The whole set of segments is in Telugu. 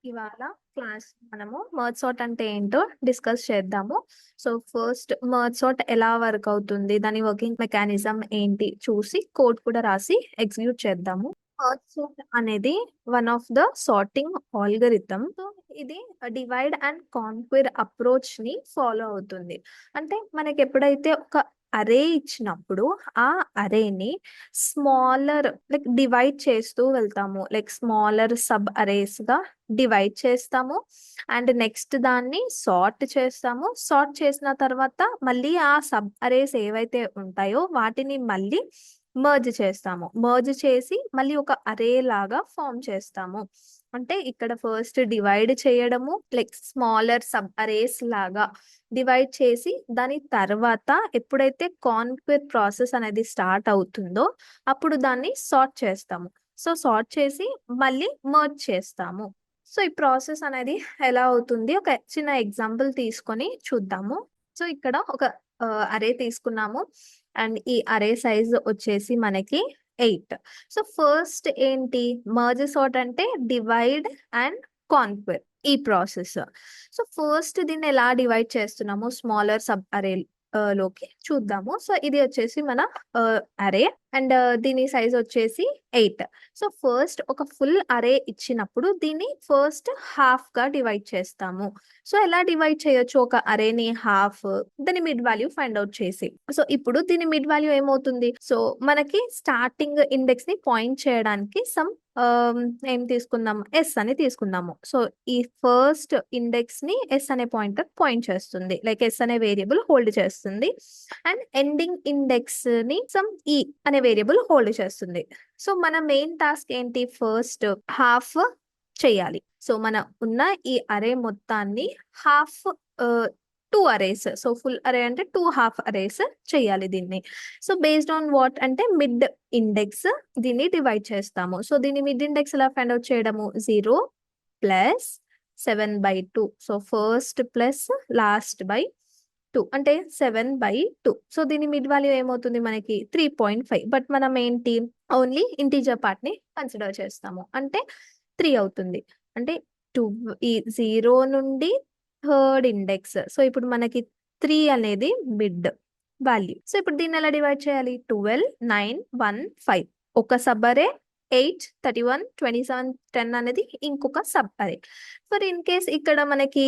ఇవాళ క్లాస్ మనము మర్జ్ సార్ట్ అంటే ఏంటో డిస్కస్ చేద్దాము. సో ఫస్ట్ మర్జ్ సార్ట్ ఎలా వర్క్ అవుతుంది, దాని వర్కింగ్ మెకానిజం ఏంటి చూసి కోడ్ కూడా రాసి ఎగ్జిక్యూట్ చేద్దాము. మర్జ్ సార్ట్ అనేది one of the sorting algorithm. So ఇది డివైడ్ అండ్ కాన్క్వెర్ అప్రోచ్ ని ఫాలో అవుతుంది. అంటే మనకి ఎప్పుడైతే ఒక అరే ఇచ్చినప్పుడు ఆ అరేని స్మాలర్ లైక్ డివైడ్ చేస్తూ వెళ్తాము, లైక్ స్మాలర్ సబ్ అరేస్ గా డివైడ్ చేస్తాము. అండ్ నెక్స్ట్ దాన్ని సార్ట్ చేస్తాము. సార్ట్ చేసిన తర్వాత మళ్ళీ ఆ సబ్ అరేస్ ఏవైతే ఉంటాయో వాటిని మళ్ళీ మర్జ్ చేస్తాము. మర్జ్ చేసి మళ్ళీ ఒక అరే లాగా ఫామ్ చేస్తాము. అంటే ఇక్కడ ఫస్ట్ డివైడ్ చేయడము, లైక్ స్మాలర్ సబ్ అరేస్ లాగా డివైడ్ చేసి దాని తర్వాత ఎప్పుడైతే కాన్క్వెర్ ప్రాసెస్ అనేది స్టార్ట్ అవుతుందో అప్పుడు దాన్ని సార్ట్ చేస్తాము. సో సార్ట్ చేసి మళ్ళీ మర్జ్ చేస్తాము. సో ఈ ప్రాసెస్ అనేది ఎలా అవుతుంది ఒక చిన్న ఎగ్జాంపుల్ తీసుకొని చూద్దాము. సో ఇక్కడ ఒక అరే తీసుకున్నాము అండ్ ఈ అరే సైజ్ వచ్చేసి మనకి 8. సో ఫస్ట్ ఏంటి మర్జ్ సార్ట్ అంటే డివైడ్ అండ్ కాన్క్వెర్ ఈ ప్రాసెస్. సో ఫస్ట్ దీన్ని ఎలా డివైడ్ చేస్తున్నాము స్మాలర్ సబ్ అరే లోకి చూద్దాము. సో ఇది వచ్చేసి మన అరే అండ్ దీని సైజ్ వచ్చేసి 8. సో ఫస్ట్ ఒక ఫుల్ అరే ఇచ్చినప్పుడు దీన్ని ఫస్ట్ హాఫ్ గా డివైడ్ చేస్తాము. సో ఎలా డివైడ్ చేయొచ్చు ఒక అరేని హాఫ్, దాని మిడ్ వాల్యూ ఫైండ్ అవుట్ చేసి. సో ఇప్పుడు దీని మిడ్ వాల్యూ ఏమవుతుంది, సో మనకి స్టార్టింగ్ ఇండెక్స్ ని పాయింట్ చేయడానికి సమ్ ఏం తీసుకుందాం, ఎస్ అని తీసుకుందాము. సో ఈ ఫస్ట్ ఇండెక్స్ ని ఎస్ అనే పాయింటర్ పాయింట్ చేస్తుంది, లైక్ ఎస్ అనే వేరియబుల్ హోల్డ్ చేస్తుంది. అండ్ ఎండింగ్ ఇండెక్స్ ని సమ్ ఈ అనే వేరియబుల్ హోల్డ్ చేస్తుంది. సో మన మెయిన్ టాస్క్ ఏంటి, ఫస్ట్ హాఫ్ చేయాలి. సో మన ఉన్న ఈ అరే మొత్తాన్ని హాఫ్, 2 అరేస్, సో ఫుల్ అరే అంటే 2 హాఫ్ అరేస్ చేయాలి దీన్ని. సో బేస్డ్ ఆన్ వాట్ అంటే మిడ్ ఇండెక్స్ దీన్ని డివైడ్ చేస్తాము. సో దీన్ని మిడ్ ఇండెక్స్ ఎలా ఫైండ్ అవుట్ చేయడము, 0 plus 7/2. So first plus last by 2 అంటే 7/2. సో దీని మిడ్ వాల్యూ ఏమవుతుంది మనకి 3.5. బట్ మనం ఏంటి ఓన్లీ ఇంటీజర్ పార్ట్ ని కన్సిడర్ చేస్తాము, అంటే 3 అవుతుంది. అంటే 2 ఈ 0 నుండి థర్డ్ ఇండెక్స్. సో ఇప్పుడు మనకి 3 అనేది మిడ్ వాల్యూ. సో ఇప్పుడు దీన్ని ఎలా డివైడ్ చేయాలి, 12, 9, 1, 5 ఒక సబ్ అరే, 8, 31, 27, 10 అనేది ఇంకొక సబ్ అరే. ఫర్ ఇన్ కేస్ ఇక్కడ మనకి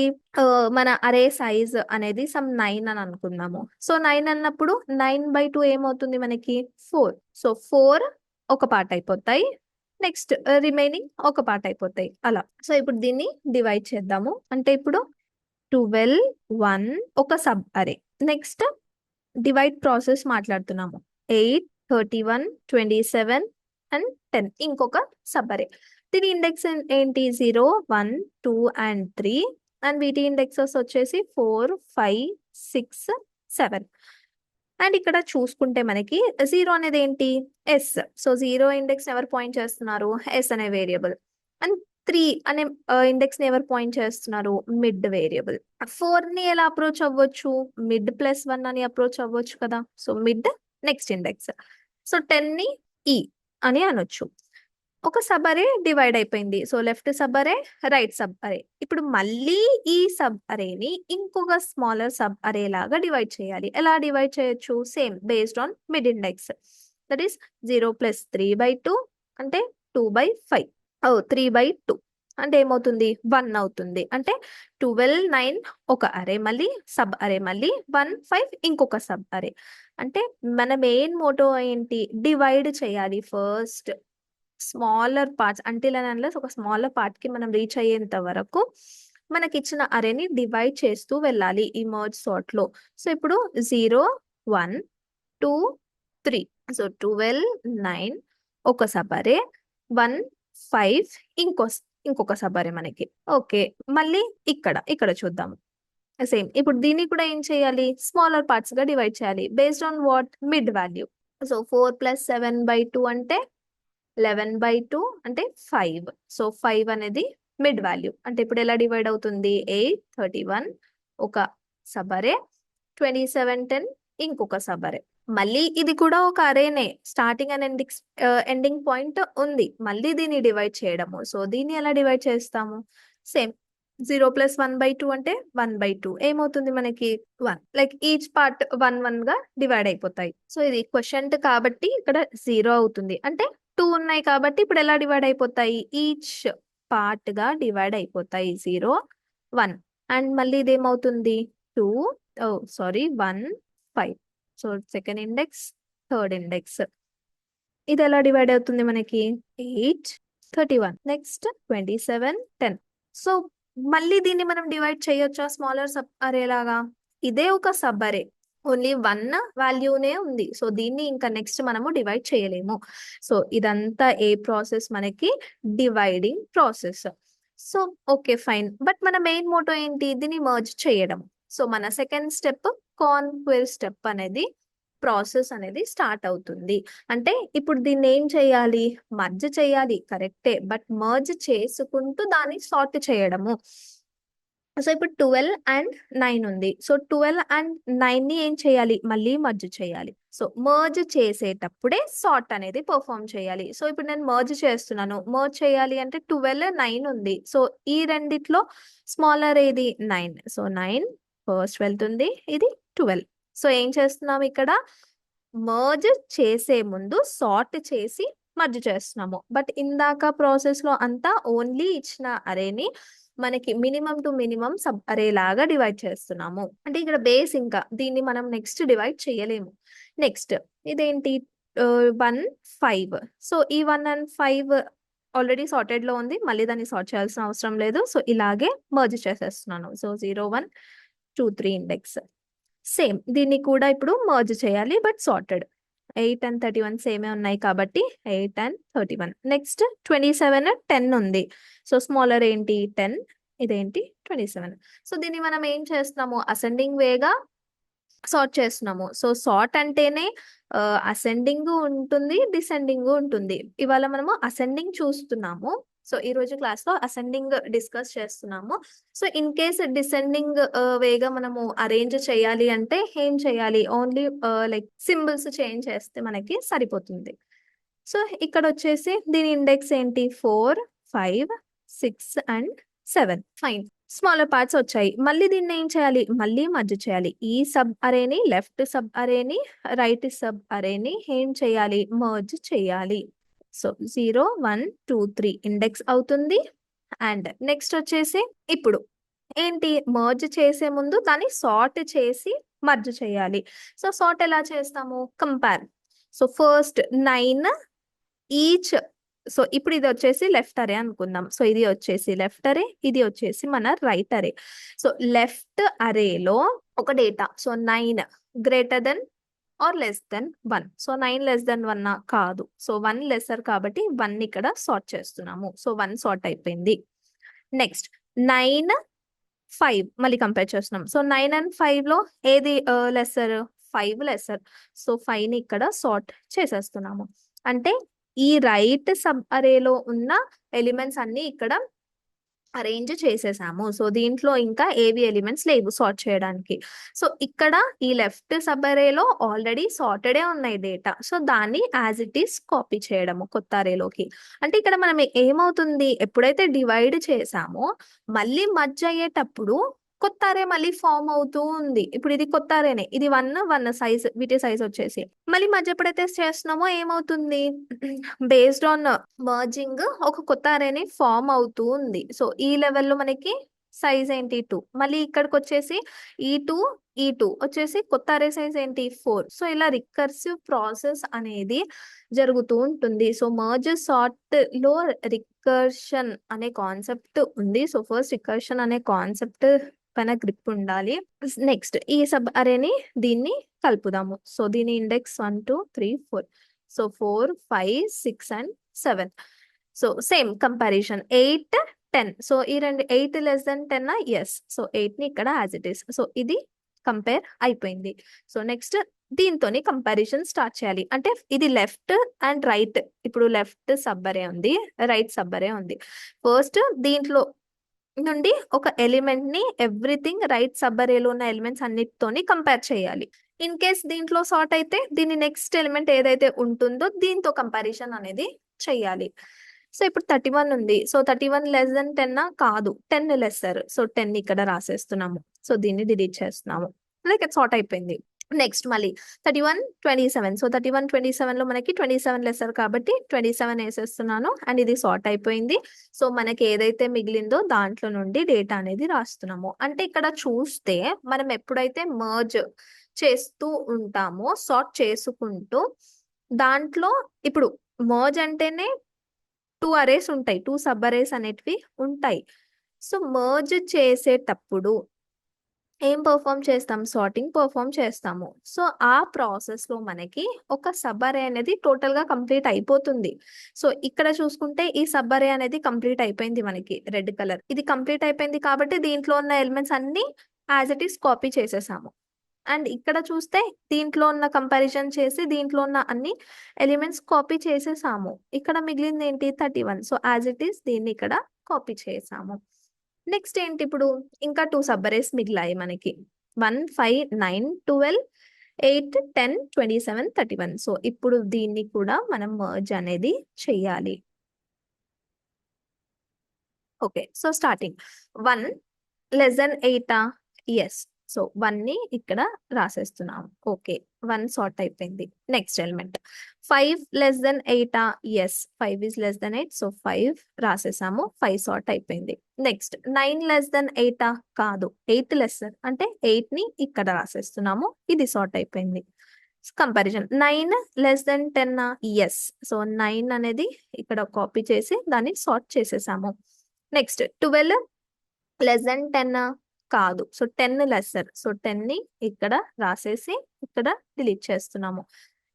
మన అరే సైజ్ అనేది సమ్ 9 అని అనుకుందాము. సో 9 అన్నప్పుడు 9/2 ఏమవుతుంది మనకి 4. సో 4 ఒక పార్ట్ అయిపోతాయి, నెక్స్ట్ రిమైనింగ్ ఒక పార్ట్ అయిపోతాయి అలా. సో ఇప్పుడు దీన్ని డివైడ్ చేద్దాము. అంటే ఇప్పుడు 12, 1 ఒక సబ్ అరే. నెక్స్ట్ డివైడ్ ప్రాసెస్ మాట్లాడుతున్నాము, 8, 31, 27 అండ్ 10 ఇంకొక సబ్ అరే. దీని ఇండెక్స్ ఏంటి, 0, 1, 2 అండ్ 3. అండ్ వీటి ఇండెక్సెస్ వచ్చేసి 4, 5, 6, 7. అండ్ ఇక్కడ చూసుకుంటే మనకి 0 అనేది ఏంటి, ఎస్. సో 0 ఇండెక్స్ ఎవరు పాయింట్ చేస్తున్నారు, ఎస్ అనే వేరియబుల్. అండ్ 3 అనే ఇండెక్స్ ని ఎవరు పాయింట్ చేస్తున్నారు, మిడ్ వేరియబుల్. 4 ని ఎలా అప్రోచ్ అవ్వచ్చు, మిడ్ ప్లస్ 1 అని అప్రోచ్ అవ్వచ్చు కదా. So mid next index. So 10 ని ఈ అని అనొచ్చు. ఒక సబ్ అరే డివైడ్ అయిపోయింది. సో లెఫ్ట్ సబ్ అరే, రైట్ సబ్ అరే. ఇప్పుడు మళ్ళీ ఈ సబ్ అరేని ఇంకొక స్మాలర్ సబ్ అరే లాగా డివైడ్ చేయాలి. ఎలా డివైడ్ చేయొచ్చు, same based on mid index. That is 0 plus 3/2 అంటే 2/5. 3/2 అంటే ఏమవుతుంది, 1 అవుతుంది. అంటే 12, 9 ఒక అరే, మళ్ళీ సబ్ అరే, మళ్ళీ 1, 5 ఇంకొక సబ్ అరే. అంటే మన మెయిన్ మోటో ఏంటి, డివైడ్ చేయాలి first smaller parts, until and unless ఒక స్మాలర్ పార్ట్ కి మనం రీచ్ అయ్యేంత వరకు మనకి ఇచ్చిన అరేని డివైడ్ చేస్తూ వెళ్ళాలి ఈ మర్జ్ సార్ట్ లో. సో ఇప్పుడు 0, 1, 2, 3. సో 12, 9 ఒక సబ్ అరే, 1, 5 ఇంకొక సబ్ అరే మనకి. ఓకే, మళ్ళీ ఇక్కడ చూద్దాము సేమ్. ఇప్పుడు దీన్ని కూడా ఏం చేయాలి, స్మాలర్ పార్ట్స్ గా డివైడ్ చేయాలి based on what, mid value. So 4 plus 7/2 అంటే 11/2 అంటే 5. సో 5 అనేది మిడ్ వాల్యూ. అంటే ఇప్పుడు ఎలా డివైడ్ అవుతుంది, 8, 31 ఒక సబ్ అరే, 27, 10 ఇంకొక సబ్ అరే. మళ్ళీ ఇది కూడా ఒక అరేనే, స్టార్టింగ్ అండ్ ఎండింగ్ పాయింట్ ఉంది. మళ్ళీ దీన్ని డివైడ్ చేయడము. సో దీన్ని ఎలా డివైడ్ చేస్తాము, సేమ్ 0+1/2 అంటే 1/2 ఏమవుతుంది మనకి 1. లైక్ ఈచ్ పార్ట్ 1 గా డివైడ్ అయిపోతాయి. సో ఇది క్వశ్చన్ కాబట్టి ఇక్కడ 0 అవుతుంది. అంటే 2 ఉన్నాయి కాబట్టి ఇప్పుడు ఎలా డివైడ్ అయిపోతాయి, ఈచ్ పార్ట్ గా డివైడ్ అయిపోతాయి. 0 1 అండ్ మళ్ళీ ఇదేమవుతుంది 2 1 5. So second index, third index. ఇది ఎలా డివైడ్ అవుతుంది మనకి 8 31, నెక్స్ట్ 27 10. సో మళ్ళీ దీన్ని మనం డివైడ్ చేయొచ్చా స్మాలర్ సబ్ అరే లాగా? ఇదే ఒక సబ్ అరే, ఓన్లీ 1 వాల్యూనే ఉంది. సో దీన్ని ఇంకా నెక్స్ట్ మనము డివైడ్ చేయలేము. సో ఇదంతా ఏ ప్రాసెస్ మనకి dividing process. So okay fine, but మన మెయిన్ మోటో ఏంటి, దీన్ని మర్జ్ చేయడం. సో మన సెకండ్ స్టెప్ కాన్క్వెర్ స్టెప్ అనేది ప్రాసెస్ అనేది స్టార్ట్ అవుతుంది. అంటే ఇప్పుడు దీన్ని ఏం చేయాలి, మర్జ్ చేయాలి కరెక్టే, బట్ మర్జ్ చేసుకుంటూ దాన్ని సార్ట్ చేయడము. సో ఇప్పుడు 12 అండ్ 9 ఉంది. సో 12 అండ్ 9 ని ఏం చేయాలి, మళ్ళీ మర్జ్ చేయాలి. సో మర్జ్ చేసేటప్పుడే సార్ట్ అనేది పర్ఫామ్ చేయాలి. సో ఇప్పుడు నేను మర్జ్ చేస్తున్నాను, మర్జ్ చేయాలి అంటే 12 9 ఉంది. సో ఈ రెండిట్లో స్మాలర్ ఏది 9. సో 9 ఫస్ట్ వెళ్తుంది, ఇది 12. సో ఏం చేస్తున్నాం ఇక్కడ, మర్జ్ చేసే ముందు సార్ట్ చేసి మర్జ్ చేస్తున్నాము. బట్ ఇందాక ప్రాసెస్ లో అంతా ఓన్లీ ఇచ్చిన అరేని మనకి మినిమం టు మినిమం సబ్ అరే లాగా డివైడ్ చేస్తున్నాము. అంటే ఇక్కడ బేస్, ఇంకా దీన్ని మనం నెక్స్ట్ డివైడ్ చేయలేము. నెక్స్ట్ ఇదేంటి 1 5. సో ఈ 1 and 5 ఆల్రెడీ సార్టెడ్ లో ఉంది, మళ్ళీ దాన్ని సార్ట్ చేయాల్సిన అవసరం లేదు. సో ఇలాగే మర్జ్ చేసేస్తున్నాను. So 0 1 2 3 index. సేమ్ దీన్ని కూడా ఇప్పుడు మర్జ్ చేయాలి, బట్ సార్టెడ్. 8 and 31 సేమే ఉన్నాయి కాబట్టి 8 and 31. నెక్స్ట్ 27 10 ఉంది. సో స్మాలర్ ఏంటి 10, ఇదేంటి 27. సో దీన్ని మనం ఏం చేస్తున్నాము, అసెండింగ్ వేగా సార్ట్ చేస్తున్నాము. సో సార్ట్ అంటేనే అసెండింగ్ ఉంటుంది, డిసెండింగ్ ఉంటుంది. ఇవాళ మనము అసెండింగ్ చూస్తున్నాము. సో ఈ రోజు క్లాస్ లో అసెండింగ్ డిస్కస్ చేస్తున్నాము. సో ఇన్ కేస్ డిసెండింగ్ వేగా మనము అరేంజ్ చేయాలి అంటే ఏం చేయాలి, ఓన్లీ లైక్ సింబల్స్ చేంజ్ చేస్తే మనకి సరిపోతుంది. సో ఇక్కడ వచ్చేసి దీని ఇండెక్స్ ఏంటి 4 5 6 and 7. ఫైన్, స్మాలర్ పార్ట్స్ వచ్చాయి. మళ్ళీ దీన్ని ఏం చేయాలి, మళ్ళీ మర్జ్ చేయాలి. ఈ సబ్ అరేని, లెఫ్ట్ సబ్ అరేని, రైట్ సబ్ అరేని ఏం చేయాలి, మర్జ్ చేయాలి. సో 0 1 2 3 ఇండెక్స్ అవుతుంది. అండ్ నెక్స్ట్ వచ్చేసి ఇప్పుడు ఏంటి, మర్జ్ చేసే ముందు దాన్ని సార్ట్ చేసి మర్జ్ చేయాలి. సో సార్ట్ ఎలా చేస్తాము, compare. So first 9 each. So ఇప్పుడు ఇది వచ్చేసి లెఫ్ట్ అరే అనుకుందాం. సో ఇది వచ్చేసి లెఫ్ట్ అరే, ఇది వచ్చేసి మన రైట్ అరే. సో లెఫ్ట్ అరేలో ఒక data, so 9 greater than or less than 1. So 9 less than 1 కాదు. సో 1 లెసర్ కాబట్టి 1 ఇక్కడ సార్ట్ చేస్తున్నాము. సో 1 సార్ట్ అయిపోయింది. నెక్స్ట్ 9 5 మళ్ళీ కంపేర్ చేస్తున్నాం. సో 9 and 5 లో ఏది లెసర్, 5 లెసర్. సో 5 ని ఇక్కడ సార్ట్ చేసేస్తున్నాము. అంటే ఈ రైట్ సబ్ అరేలో ఉన్న ఎలిమెంట్స్ అన్ని ఇక్కడ అరేంజ్ చేసేసాము. సో దీంట్లో ఇంకా ఏవి ఎలిమెంట్స్ లేవు సార్ట్ చేయడానికి. సో ఇక్కడ ఈ లెఫ్ట్ సబ్ అరేలో ఆల్రెడీ సార్టెడే ఉన్నాయి డేటా. సో దాన్ని యాజ్ ఇట్ ఈస్ కాపీ చేయడము కొత్త అరేలోకి. అంటే ఇక్కడ మనం ఏమవుతుంది, ఎప్పుడైతే డివైడ్ చేసామో మళ్ళీ మర్జ్ అయ్యేటప్పుడు కొత్త అరే మళ్ళీ ఫామ్ అవుతూ ఉంది. ఇప్పుడు ఇది కొత్త అరేనే, ఇది 1 సైజ్, వీటి సైజ్ వచ్చేసి మళ్ళీ మధ్య ఎప్పుడైతే చేస్తున్నామో ఏమవుతుంది, బేస్డ్ ఆన్ మర్జింగ్ ఒక కొత్త అరేని ఫామ్ అవుతూ ఉంది. సో ఈ లెవెల్లో మనకి సైజ్ ఏంటి 2, మళ్ళీ ఇక్కడికి వచ్చేసి ఈ టూ వచ్చేసి కొత్త అరే సైజ్ ఏంటి 4. సో ఇలా రికర్సివ్ ప్రాసెస్ అనేది జరుగుతూ ఉంటుంది. సో మర్జ్ సార్ట్ లో రికర్షన్ అనే కాన్సెప్ట్ ఉంది. సో ఫస్ట్ రికర్షన్ అనే కాన్సెప్ట్ పైన గ్రిప్ ఉండాలి. నెక్స్ట్ ఈ సబ్ అరేని దీన్ని కలుపుదాము. సో దీని index 1 2 3 4. So 4 5 6 and 7. So same comparison 8 10. So ఈ రెండు 8 లెస్ దెన్ 10 ఎస్. సో 8 ని ఇక్కడ యాజ్ ఇట్ ఈస్. సో ఇది కంపేర్ అయిపోయింది. సో నెక్స్ట్ దీంతోని కంపారిజన్ స్టార్ట్ చేయాలి. అంటే ఇది లెఫ్ట్ అండ్ రైట్, ఇప్పుడు లెఫ్ట్ సబ్ అరే ఉంది, రైట్ సబ్ అరే ఉంది. ఫస్ట్ దీంట్లో నుండి ఒక ఎలిమెంట్ ని ఎవ్రీథింగ్ రైట్ సబ్ అరేలో ఉన్న ఎలిమెంట్స్ అన్నిటితోని కంపేర్ చేయాలి. ఇన్ కేస్ దీంట్లో సార్ట్ అయితే దీని నెక్స్ట్ ఎలిమెంట్ ఏదైతే ఉంటుందో దీంతో కంపారిజన్ అనేది చెయ్యాలి. సో ఇప్పుడు 31 ఉంది. సో 31 లెస్ దెన్ 10 కాదు, 10 లెస్సర్. సో 10 ఇక్కడ రాసేస్తున్నాము. సో దీన్ని డిలీట్ చేస్తున్నాము. లైక్ సార్ట్ అయిపోయింది. నెక్స్ట్ మళ్ళీ 31 27. సో 31 27 లో మనకి 27 లెస్సర్ కాబట్టి 27 వేసేస్తున్నాను అండ్ ఇది సార్ట్ అయిపోయింది. సో మనకి ఏదైతే మిగిలిందో దాంట్లో నుండి డేటా అనేది రాస్తున్నాము. అంటే ఇక్కడ చూస్తే మనం ఎప్పుడైతే మర్జ్ చేస్తూ ఉంటామో, సార్ట్ చేసుకుంటూ, దాంట్లో ఇప్పుడు మర్జ్ అంటేనే 2 అరేస్ ఉంటాయి, 2 సబ్ అరేస్ అనేటివి ఉంటాయి. సో మర్జ్ చేసేటప్పుడు ఏం పర్ఫామ్ చేస్తాం? సార్టింగ్ పర్ఫామ్ చేస్తాము. సో ఆ ప్రాసెస్ లో మనకి ఒక సబ్ అరే అనేది టోటల్ గా కంప్లీట్ అయిపోతుంది. సో ఇక్కడ చూసుకుంటే ఈ సబ్ అరే అనేది కంప్లీట్ అయిపోయింది మనకి, రెడ్ కలర్. ఇది కంప్లీట్ అయిపోయింది కాబట్టి దీంట్లో ఉన్న ఎలిమెంట్స్ అన్ని యాజ్ ఇట్ ఈస్ కాపీ చేసేసాము. అండ్ ఇక్కడ చూస్తే దీంట్లో ఉన్న కంపారిజన్ చేసి దీంట్లో ఉన్న అన్ని ఎలిమెంట్స్ కాపీ చేసేసాము. ఇక్కడ మిగిలింది ఏంటి? 31. సో యాజ్ ఇట్ ఈస్ దీన్ని ఇక్కడ కాపీ చేసాము. నెక్స్ట్ ఏంటి? ఇప్పుడు ఇంకా 2 సబ్ అరేస్ మిగిలాయి మనకి. 1 5 9 12 8 10 27 31. సో ఇప్పుడు దీన్ని కూడా మనం మర్జ్ అనేది చెయ్యాలి. Okay, so starting 1 less than 8. Yes. So 1 ని ఇక్కడ రాసేస్తున్నాం. ఓకే, 1 సార్ట్ అయిపోయింది. Next element 5 less than 8. Yes, 5 is less than 8. So 5 రాసేసాము. 5 సార్ట్ అయిపోయింది. Next 9 less than 8. కాదు, 8 లెస్సర్ అంటే 8 ని ఇక్కడ రాసేస్తున్నాము. ఇది సార్ట్ అయిపోయింది. Comparison 9 less than 10. Yes. So 9 అనేది ఇక్కడ కాపీ చేసి దాన్ని సార్ట్ చేసేసాము. Next 12 less than 10. కాదు, సో 10 లెస్సర్. సో 10 ని ఇక్కడ రాసేసి ఇక్కడ డిలీట్ చేస్తున్నాము.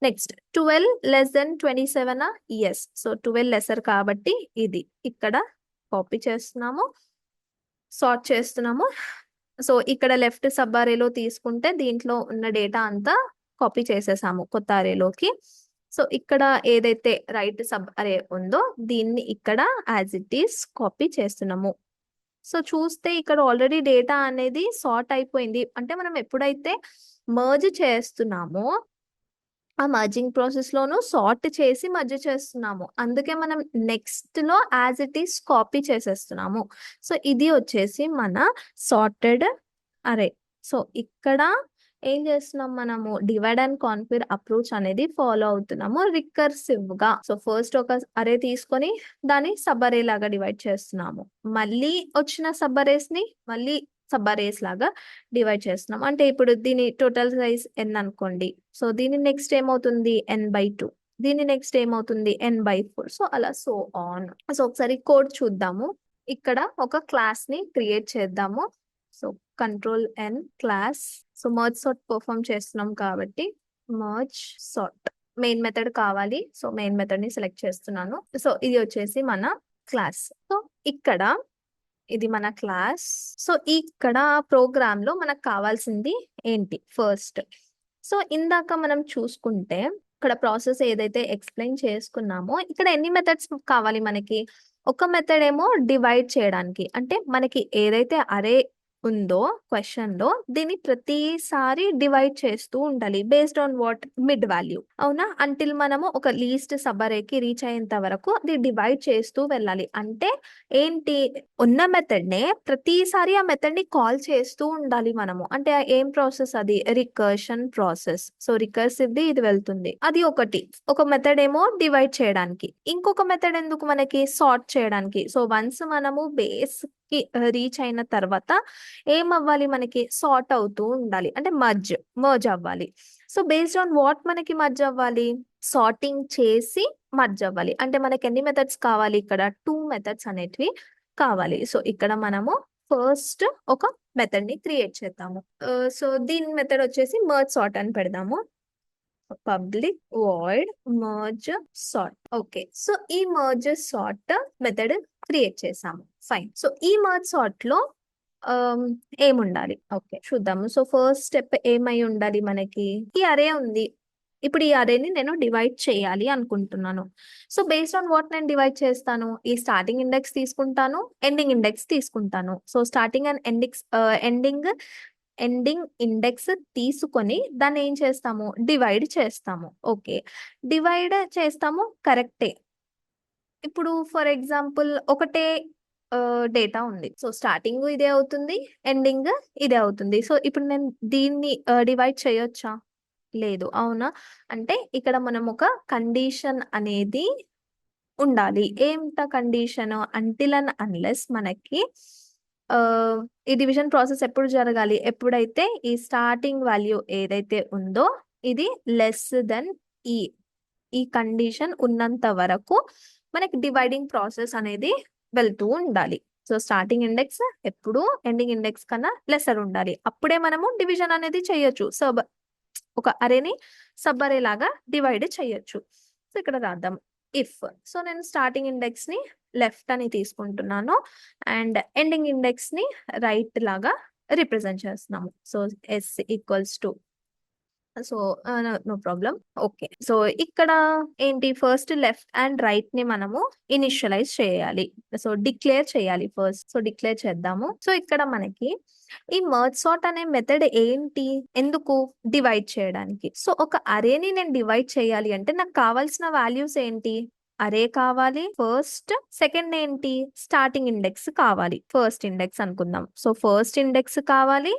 Next 12 less than 27. Yes. So 12 lesser కాబట్టి ఇది ఇక్కడ కాపీ చేస్తున్నాము, సార్ట్ చేస్తున్నాము. సో ఇక్కడ లెఫ్ట్ సబ్ అరేలో తీసుకుంటే దీంట్లో ఉన్న డేటా అంతా కాపీ చేసేసాము కొత్త అరేలోకి. సో ఇక్కడ ఏదైతే రైట్ సబ్ అరే ఉందో దీన్ని ఇక్కడ యాజ్ ఇట్ ఈస్ కాపీ చేస్తున్నాము. సో చూస్తే ఇక్కడ ఆల్రెడీ డేటా అనేది సార్ట్ అయిపోయింది. అంటే మనం ఎప్పుడైతే మర్జ్ చేస్తున్నామో ఆ మర్జింగ్ ప్రాసెస్ లోను సార్ట్ చేసి మర్జ్ చేస్తున్నాము. అందుకే మనం నెక్స్ట్ లో యాజ్ ఇట్ ఈస్ కాపీ చేసేస్తున్నాము. సో ఇది వచ్చేసి మన సార్టెడ్ అరే. సో ఇక్కడ ఏం చేస్తున్నాం? మనము డివైడ్ అండ్ కాన్క్వెర్ అప్రోచ్ అనేది ఫాలో అవుతున్నాము రికర్సివ్ గా. సో ఫస్ట్ ఒక అరే తీసుకొని దాన్ని సబ్ అరే లాగా డివైడ్ చేస్తున్నాము. మళ్ళీ వచ్చిన సబ్ అరేస్ ని మళ్ళీ సబ్ అరేస్ లాగా డివైడ్ చేస్తున్నాం. అంటే ఇప్పుడు దీని టోటల్ సైజ్ n అనుకోండి. సో దీని నెక్స్ట్ ఏమవుతుంది? n/2. దీని నెక్స్ట్ ఏమవుతుంది? n/4. సో అలా సో ఆన్. సో ఒకసారి కోడ్ చూద్దాము. ఇక్కడ ఒక క్లాస్ ని క్రియేట్ చేద్దాము. So control n class. So merge sort perform చేస్తున్నాం కాబట్టి మర్జ్ సార్ట్ మెయిన్ మెథడ్ కావాలి. సో మెయిన్ మెథడ్ ని సెలెక్ట్ చేస్తున్నాను. సో ఇది వచ్చేసి మన క్లాస్. సో ఇక్కడ ఇది మన క్లాస్. సో ఇక్కడ ప్రోగ్రామ్ లో మనకు కావాల్సింది ఏంటి? ఫస్ట్, సో ఇందాక మనం చూసుకుంటే ఇక్కడ ప్రాసెస్ ఏదైతే ఎక్స్ప్లెయిన్ చేసుకున్నామో ఇక్కడ ఎన్ని మెథడ్స్ కావాలి మనకి? ఒక మెథడ్ ఏమో డివైడ్ చేయడానికి, అంటే మనకి ఏదైతే అరే ఉందో క్వశ్చన్ లో దీన్ని ప్రతిసారి డివైడ్ చేస్తూ ఉండాలి based on what? Mid value. అవునా? అంటిల్ మనము ఒక లీస్ట్ సబ్ అరేకి రీచ్ అయ్యేంత వరకు అది డివైడ్ చేస్తూ వెళ్ళాలి. అంటే ఏంటి? ఉన్న మెథడ్ నే ప్రతిసారి ఆ మెథడ్ ని కాల్ చేస్తూ ఉండాలి మనము. అంటే ఏం ప్రాసెస్ అది? Recursion process. So recursive the ఇది వెళ్తుంది. అది ఒకటి. ఒక మెథడ్ ఏమో డివైడ్ చేయడానికి, ఇంకొక మెథడ్ ఎందుకు మనకి? సార్ట్ చేయడానికి. సో వన్స్ మనము బేస్ కి రీచ్ అయిన తర్వాత ఏం అవ్వాలి? మనకి సార్ట్ అవుతూ ఉండాలి, అంటే మర్జ్ అవ్వాలి. సో బేస్డ్ ఆన్ వాట్ మనకి మర్జ్ అవ్వాలి? సార్టింగ్ చేసి మర్జ్ అవ్వాలి. అంటే మనకి ఎన్ని మెథడ్స్ కావాలి? ఇక్కడ 2 మెథడ్స్ అనేటివి కావాలి. సో ఇక్కడ మనము ఫస్ట్ ఒక మెథడ్ ని క్రియేట్ చేద్దాము. సో దీని మెథడ్ వచ్చేసి మర్జ్ సార్ట్ అని పెడదాము. Public void merge sort. Okay, so ఈ మర్జ్ సార్ట్ మెథడ్ క్రియేట్ చేసాము. ఫైన్. సో ఈ మర్జ్ సార్ట్ లో ఏముండాలి? ఓకే చూద్దాము. సో ఫస్ట్ స్టెప్ ఏమై ఉండాలి మనకి? ఈ అరే ఉంది. ఇప్పుడు ఈ అరేని నేను డివైడ్ చేయాలి అనుకుంటున్నాను. సో బేస్డ్ ఆన్ వాట్ నేను డివైడ్ చేస్తాను? ఈ స్టార్టింగ్ ఇండెక్స్ తీసుకుంటాను, ఎండింగ్ ఇండెక్స్ తీసుకుంటాను. So starting and ending index తీసుకొని దాన్ని ఏం చేస్తాము? డివైడ్ చేస్తాము. ఓకే, డివైడ్ చేస్తాము, కరెక్టే. ఇప్పుడు ఫర్ ఎగ్జాంపుల్ ఒకటే డేటా ఉంది. సో స్టార్టింగ్ ఇదే అవుతుంది, ఎండింగ్ ఇదే అవుతుంది. సో ఇప్పుడు నేను దీన్ని డివైడ్ చేయొచ్చా? లేదు. అవునా? అంటే ఇక్కడ మనం ఒక కండిషన్ అనేది ఉండాలి. ఏంట కండిషన్? అంటిల్ అండ్ అన్లెస్ మనకి ఈ డివిజన్ ప్రాసెస్ ఎప్పుడు జరగాలి? ఎప్పుడైతే ఈ స్టార్టింగ్ వాల్యూ ఏదైతే ఉందో ఇది లెస్ దెన్ ఈ ఈ కండిషన్ ఉన్నంత వరకు మనకి డివైడింగ్ ప్రాసెస్ అనేది వెళ్తూ ఉండాలి. సో స్టార్టింగ్ ఇండెక్స్ ఎప్పుడు ఎండింగ్ ఇండెక్స్ కన్నా లెసర్ ఉండాలి. అప్పుడే మనము డివిజన్ అనేది చేయొచ్చు. ఒక అరేని సబ్ అరే లాగా డివైడ్ చేయొచ్చు. సో ఇక్కడ రాద్దాం ఇఫ్. సో నేను స్టార్టింగ్ ఇండెక్స్ ని లెఫ్ట్ అని తీసుకుంటున్నాను అండ్ ఎండింగ్ ఇండెక్స్ ని రైట్ లాగా రిప్రజెంట్ చేస్తున్నాము. So S equals to, so no problem. Okay, so ఇక్కడ ఏంటి, ఫస్ట్ లెఫ్ట్ అండ్ రైట్ ని మనము ఇనిషియలైజ్ చేయాలి. సో డిక్లేర్ చేయాలి ఫస్ట్. సో డిక్లేర్ చేద్దాము. సో ఇక్కడ మనకి ఈ మర్జ్ సార్ట్ అనే మెథడ్ ఏంటి, ఎందుకు, డివైడ్ చేయడానికి. సో ఒక అరేని నేను డివైడ్ చేయాలి అంటే నాకు కావాల్సిన వాల్యూస్ ఏంటి, అరే కావాలి ఫస్ట్, సెకండ్ ఏంటి, స్టార్టింగ్ ఇండెక్స్ కావాలి. ఫస్ట్ ఇండెక్స్ అనుకుందాం. సో ఫస్ట్ ఇండెక్స్ కావాలి,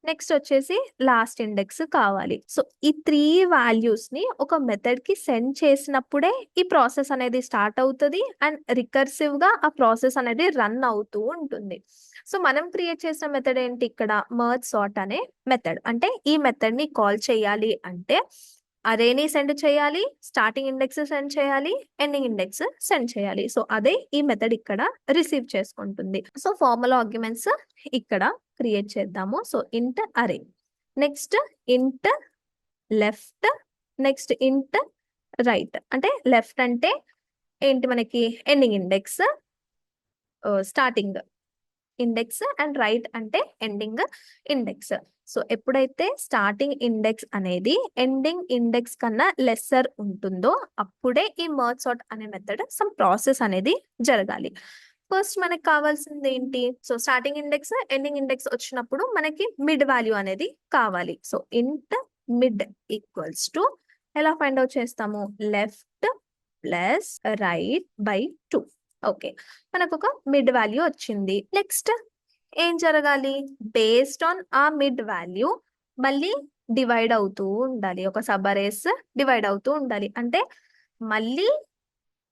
నెక్స్ట్ వచ్చేసి లాస్ట్ ఇండెక్స్ కావాలి. సో ఈ 3 వాల్యూస్ ని ఒక మెథడ్ కి సెండ్ చేసినప్పుడే ఈ ప్రాసెస్ అనేది స్టార్ట్ అవుతుంది అండ్ రికర్సివ్ గా ఆ ప్రాసెస్ అనేది రన్ అవుతూ ఉంటుంది. సో మనం క్రియేట్ చేసిన మెథడ్ ఏంటి, ఇక్కడ మర్జ్ సార్ట్ అనే మెథడ్. అంటే ఈ మెథడ్ ని కాల్ చేయాలి అంటే అరేని సెండ్ చేయాలి, స్టార్టింగ్ ఇండెక్స్ సెండ్ చేయాలి, ఎండింగ్ ఇండెక్స్ సెండ్ చేయాలి. సో అదే ఈ మెథడ్ ఇక్కడ రిసీవ్ చేసుకుంటుంది. సో ఫార్ములా ఆర్గ్యుమెంట్స్ ఇక్కడ క్రియేట్ చేద్దాము. సో ఇంట్ అరే, నెక్స్ట్ ఇంట్ లెఫ్ట్, నెక్స్ట్ ఇంట్ రైట్. అంటే లెఫ్ట్ అంటే ఏంటి మనకి ending index, starting index, and right అంటే ఎండింగ్ ఇండెక్స్. సో ఎప్పుడైతే స్టార్టింగ్ ఇండెక్స్ అనేది ఎండింగ్ ఇండెక్స్ కన్నా లెస్సర్ ఉంటుందో అప్పుడే ఈ మర్జ్ సార్ట్ అనే మెథడ్ సమ్ ప్రాసెస్ అనేది జరగాలి. ఫస్ట్ మనకి కావాల్సింది ఏంటి, so starting index ending index వచ్చినప్పుడు మనకి మిడ్ వాల్యూ అనేది కావాలి. సో ఇంట్ మిడ్ ఈక్వల్స్ టు, ఎలా ఫైండ్ అవుట్ చేస్తాము, left plus right by 2. Okay, మనకు ఒక మిడ్ వాల్యూ వచ్చింది. నెక్స్ట్ ఏం జరగాలి, బేస్డ్ ఆన్ ఆ మిడ్ వాల్యూ మళ్ళీ డివైడ్ అవుతూ ఉండాలి. ఒక సబ్ అరేస్ డివైడ్ అవుతూ ఉండాలి. అంటే మళ్ళీ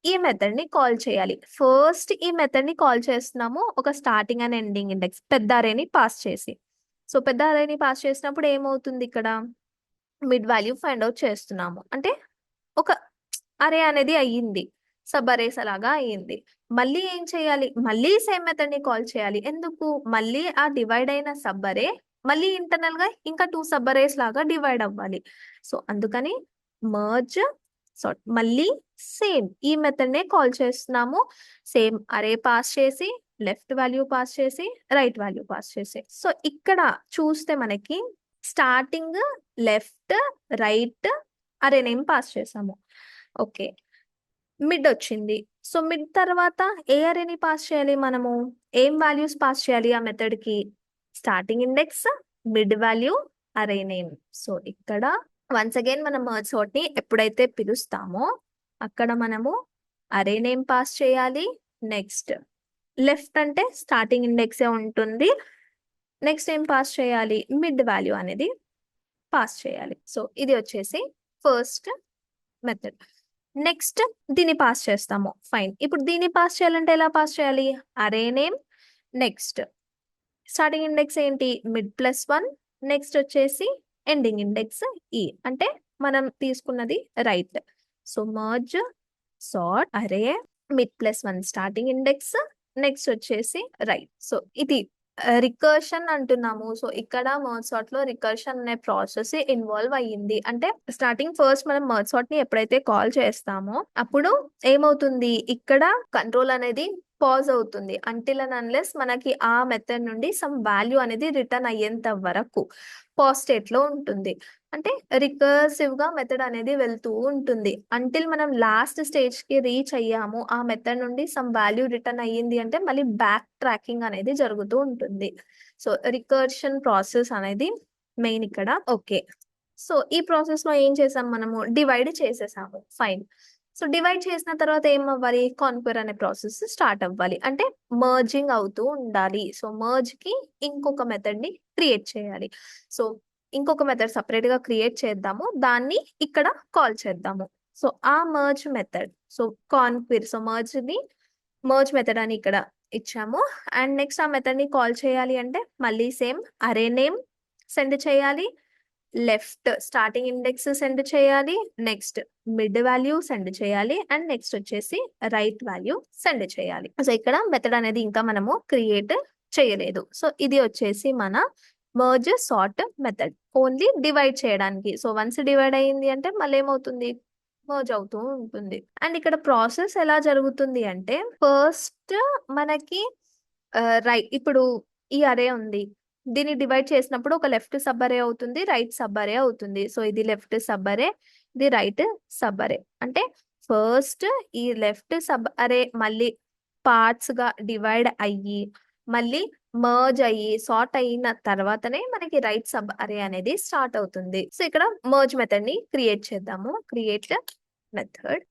ఈ మెథడ్ ని కాల్ చేయాలి. ఫస్ట్ ఈ మెథడ్ ని కాల్ చేస్తున్నాము ఒక స్టార్టింగ్ అండ్ ఎండింగ్ ఇండెక్స్ పెద్ద అరేని పాస్ చేసి. సో పెద్ద అరేని పాస్ చేసినప్పుడు ఏమవుతుంది, ఇక్కడ మిడ్ వాల్యూ ఫైండ్ అవుట్ చేస్తున్నాము. అంటే ఒక అరే అనేది అయ్యింది, సబ్ అరేస్ అలాగా అయ్యింది. మళ్ళీ ఏం చేయాలి, మళ్ళీ సేమ్ మెథడ్ ని కాల్ చేయాలి. ఎందుకు, మళ్ళీ ఆ డివైడ్ అయిన సబ్ అరే మళ్ళీ ఇంటర్నల్ గా ఇంకా 2 సబ్ అరేస్ లాగా డివైడ్ అవ్వాలి. సో అందుకని మర్జ్ సార్ట్ మళ్ళీ సేమ్ ఈ మెథడ్ నే కాల్ చేస్తున్నాము. సేమ్ అరే పాస్ చేసి, లెఫ్ట్ వాల్యూ పాస్ చేసి, రైట్ వాల్యూ పాస్ చేసి. సో ఇక్కడ చూస్తే మనకి స్టార్టింగ్ లెఫ్ట్ రైట్ అరే నేమ్ పాస్ చేసాము. ఓకే, మిడ్ వచ్చింది. సో మిడ్ తర్వాత ఏ అరేని పాస్ చేయాలి, మనము ఏం వాల్యూస్ పాస్ చేయాలి ఆ మెథడ్ కి, స్టార్టింగ్ ఇండెక్స్, మిడ్ వాల్యూ, అరే నేమ్. సో ఇక్కడ వన్స్ అగైన్ మనం మర్జ్ సార్ట్ ని ఎప్పుడైతే పిలుస్తామో అక్కడ మనము అరే నేమ్ పాస్ చేయాలి. నెక్స్ట్ లెఫ్ట్ అంటే స్టార్టింగ్ ఇండెక్సే ఉంటుంది. నెక్స్ట్ ఏం పాస్ చేయాలి, మిడ్ వాల్యూ అనేది పాస్ చేయాలి. సో ఇది వచ్చేసి ఫస్ట్ మెథడ్. నెక్స్ట్ దీన్ని పాస్ చేస్తాము. ఫైన్, ఇప్పుడు దీన్ని పాస్ చేయాలంటే ఎలా పాస్ చేయాలి, అరే నేమ్, నెక్స్ట్ స్టార్టింగ్ ఇండెక్స్ ఏంటి, మిడ్ ప్లస్ 1, నెక్స్ట్ వచ్చేసి ఎండింగ్ ఇండెక్స్ ఈ, అంటే మనం తీసుకున్నది రైట్. సో మర్జ్ సార్ట్ అరే mid plus 1 starting index, next వచ్చేసి రైట్. సో ఇది రికర్షన్ అంటున్నాము. సో ఇక్కడ మర్జ్ సార్ట్ లో రికర్షన్ అనే ప్రాసెస్ ఇన్వాల్వ్ అయ్యింది. అంటే స్టార్టింగ్ ఫస్ట్ మనం మర్జ్ సార్ట్ ని ఎప్పుడైతే కాల్ చేస్తామో అప్పుడు ఏమవుతుంది, ఇక్కడ కంట్రోల్ అనేది పాజ్ అవుతుంది అంటిల్ అండ్ అన్లెస్ మనకి ఆ మెథడ్ నుండి సమ్ వాల్యూ అనేది రిటర్న్ అయ్యేంత వరకు పాజ్ స్టేట్ లో ఉంటుంది. అంటే రికర్సివ్ గా మెథడ్ అనేది వెళ్తూ ఉంటుంది అంటిల్ మనం లాస్ట్ స్టేజ్ కి రీచ్ అయ్యాము. ఆ మెథడ్ నుండి సమ్ వాల్యూ రిటర్న్ అయ్యింది అంటే మళ్ళీ బ్యాక్ ట్రాకింగ్ అనేది జరుగుతూ ఉంటుంది. సో రికర్షన్ ప్రాసెస్ అనేది మెయిన్ ఇక్కడ. ఓకే, సో ఈ ప్రాసెస్ లో ఏం చేసాం, మనము డివైడ్ చేసేసాము. ఫైన్, సో డివైడ్ చేసిన తర్వాత ఏం అవ్వాలి, కాన్క్వెర్ అనే ప్రాసెస్ స్టార్ట్ అవ్వాలి, అంటే మర్జింగ్ అవుతూ ఉండాలి. సో మర్జ్ కి ఇంకొక మెథడ్ ని క్రియేట్ చేయాలి. సో ఇంకొక మెథడ్ సపరేట్ గా క్రియేట్ చేద్దాము, దాన్ని ఇక్కడ కాల్ చేద్దాము. సో ఆ merge method, so conquer, so merge method అని ఇక్కడ ఇచ్చాము. అండ్ నెక్స్ట్ ఆ మెథడ్ ని కాల్ చేయాలి అంటే మళ్ళీ సేమ్ అరే నేమ్ సెండ్ చేయాలి, లెఫ్ట్ స్టార్టింగ్ ఇండెక్స్ సెండ్ చేయాలి, నెక్స్ట్ మిడ్ వాల్యూ సెండ్ చేయాలి, అండ్ నెక్స్ట్ వచ్చేసి రైట్ వాల్యూ సెండ్ చేయాలి. సో ఇక్కడ మెథడ్ అనేది ఇంకా మనము క్రియేట్ చేయలేదు. సో ఇది వచ్చేసి మన merge sort method, only divide చేయడానికి. సో వన్స్ డివైడ్ అయ్యింది అంటే మళ్ళీ ఏమవుతుంది, మర్జ్ అవుతూ ఉంటుంది. అండ్ ఇక్కడ ప్రాసెస్ ఎలా జరుగుతుంది అంటే ఫస్ట్ మనకి ఇప్పుడు ఈ అరే ఉంది, దీన్ని డివైడ్ చేసినప్పుడు ఒక లెఫ్ట్ సబ్ అరే అవుతుంది, రైట్ సబ్ అరే అవుతుంది. సో ఇది లెఫ్ట్ సబ్ అరే, ఇది రైట్ సబ్ అరే. అంటే ఫస్ట్ ఈ లెఫ్ట్ సబ్ అరే మళ్ళీ పార్ట్స్ గా డివైడ్ అయ్యి మళ్ళీ మర్జ్ అయ్యి సార్ట్ అయిన తర్వాతనే మనకి రైట్ సబ్ అరే అనేది స్టార్ట్ అవుతుంది. సో ఇక్కడ మర్జ్ మెథడ్ ని క్రియేట్ చేద్దాము, క్రియేట్ మెథడ్.